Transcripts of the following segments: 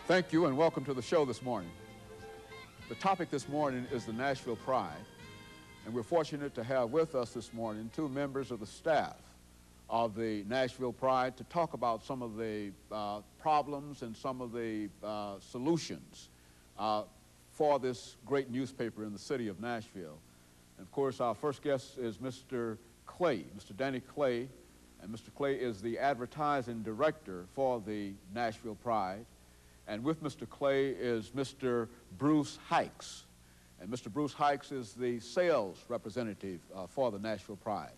Thank you and welcome to the show this morning. The topic this morning is the Nashville Pride, and we're fortunate to have with us this morning two members of the staff of the Nashville Pride to talk about some of the problems and some of the solutions for this great newspaper in the city of Nashville. And of course, our first guest is Mr. Clay, Mr. Danny Clay, and Mr. Clay is the advertising director for the Nashville Pride. And with Mr. Clay is Mr. Bruce Heights. And Mr. Bruce Heights is the sales representative for the Nashville Pride.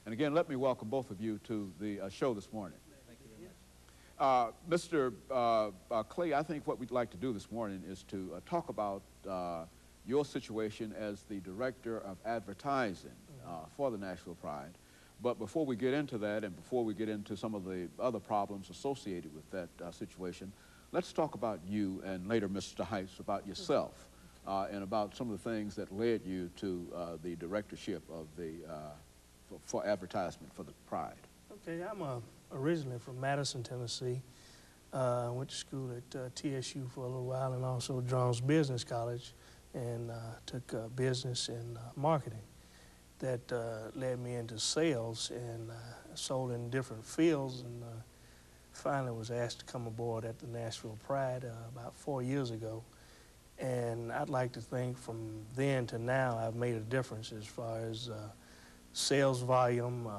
And again, let me welcome both of you to the show this morning. Thank you very much. Mr. Clay, I think what we'd like to do this morning is to talk about your situation as the director of advertising for the Nashville Pride. But before we get into that and before we get into some of the other problems associated with that situation, let's talk about you and later, Mr. Heights, about yourself and about some of the things that led you to the directorship of the for advertisement for the Pride. Okay, I'm originally from Madison, Tennessee. Went to school at TSU for a little while and also Jones Business College and took business and marketing. That led me into sales and sold in different fields, and finally was asked to come aboard at the Nashville Pride about 4 years ago. And I'd like to think from then to now I've made a difference as far as sales volume,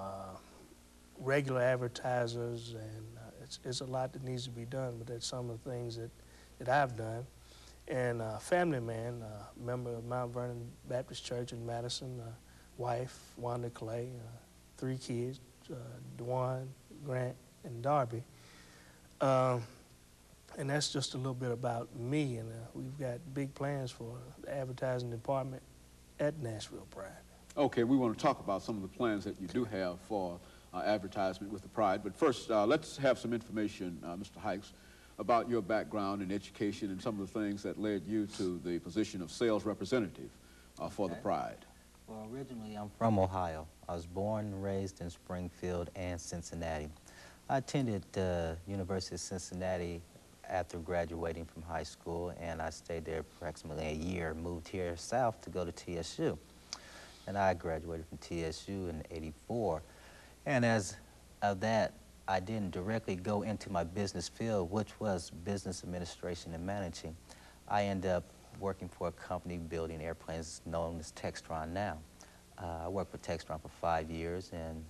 regular advertisers, and it's a lot that needs to be done, but that's some of the things that I've done. And family man, member of Mount Vernon Baptist Church in Madison, wife, Wanda Clay, 3 kids, Dwan, Grant, and Darby. And that's just a little bit about me, and we've got big plans for the advertising department at Nashville Pride. Okay, we want to talk about some of the plans that you do have for advertisement with the Pride, but first let's have some information, Mr. Heights, about your background in education and some of the things that led you to the position of sales representative for the Pride. Well, originally I'm from Ohio. I was born and raised in Springfield and Cincinnati. I attended the University of Cincinnati after graduating from high school, and I stayed there approximately a year, moved here south to go to TSU. And I graduated from TSU in '84. And as of that, I didn't directly go into my business field, which was business administration and managing. I ended up working for a company building airplanes known as Textron now. I worked for Textron for 5 years, and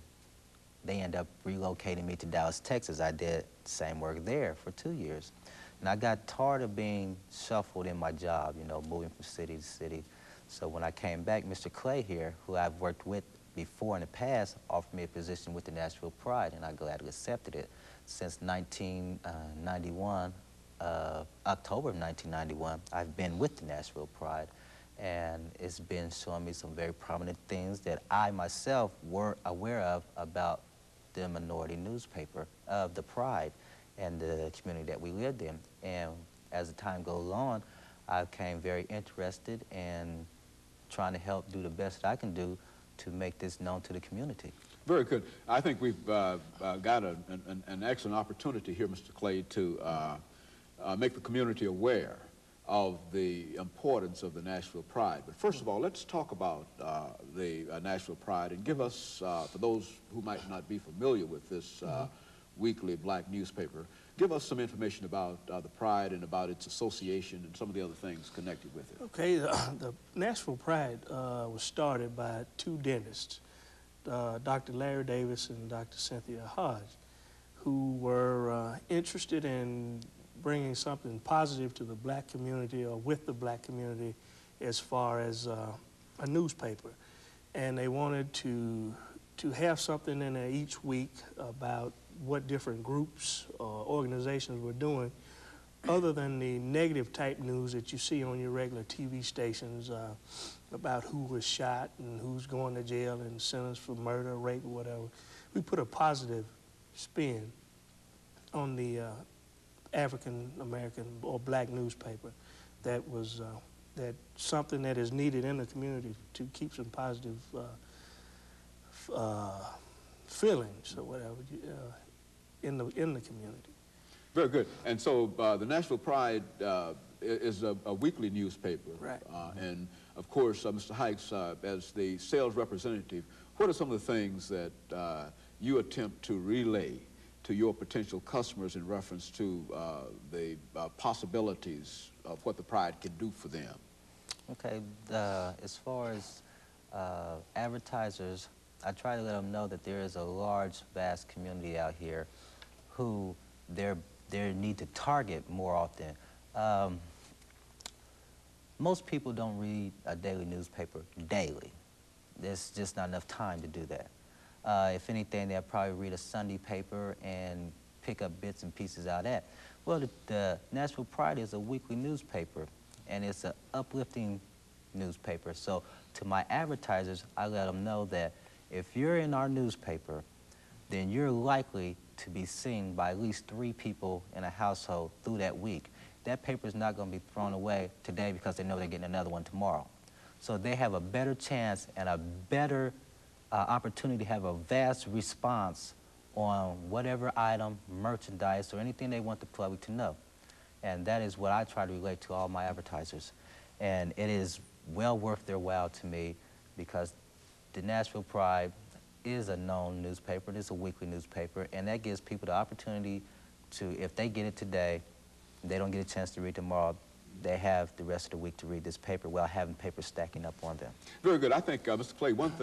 they ended up relocating me to Dallas, Texas. I did the same work there for 2 years. And I got tired of being shuffled in my job, you know, moving from city to city. So when I came back, Mr. Clay here, who I've worked with before in the past, offered me a position with the Nashville Pride, and I gladly accepted it. Since 1991, October of 1991, I've been with the Nashville Pride, and it's been showing me some very prominent things that I myself were aware of about the minority newspaper of the Pride and the community that we lived in. And as the time goes on, I became very interested in trying to help do the best that I can do to make this known to the community. Very good. I think we've got an excellent opportunity here, Mr. Clay, to make the community aware of the importance of the Nashville Pride. But first of all, let's talk about the Nashville Pride and give us, for those who might not be familiar with this weekly black newspaper, give us some information about the Pride and about its association and some of the other things connected with it. Okay, the Nashville Pride was started by 2 dentists, Dr. Larry Davis and Dr. Cynthia Hodge, who were interested in bringing something positive to the black community or with the black community as far as a newspaper. And they wanted to have something in there each week about what different groups or organizations were doing other than the negative type news that you see on your regular TV stations about who was shot and who's going to jail and sentenced for murder, rape, or whatever. We put a positive spin on the African American or black newspaper that was that something that is needed in the community to keep some positive feelings or whatever in the community. Very good. And so the Nashville Pride is a weekly newspaper. Right. And of course, Mr. Heights, as the sales representative, what are some of the things that you attempt to relay to your potential customers in reference to the possibilities of what the Pride can do for them? Okay, as far as advertisers, I try to let them know that there is a large, vast community out here who they need to target more often. Most people don't read a daily newspaper daily. There's just not enough time to do that. If anything, they'll probably read a Sunday paper and pick up bits and pieces out of that. Well, the Nashville Pride is a weekly newspaper, and it's an uplifting newspaper. So to my advertisers, I let them know that if you're in our newspaper, then you're likely to be seen by at least 3 people in a household through that week. That paper is not going to be thrown away today because they know they're getting another one tomorrow. So they have a better chance and a better opportunity to have a vast response on whatever item, merchandise, or anything they want the public to know. And that is what I try to relate to all my advertisers. And it is well worth their while to me because the Nashville Pride is a known newspaper. It is a weekly newspaper, and that gives people the opportunity to, if they get it today, they don't get a chance to read tomorrow, they have the rest of the week to read this paper while having paper stacking up on them. Very good. I think, Mr. Clay, one thing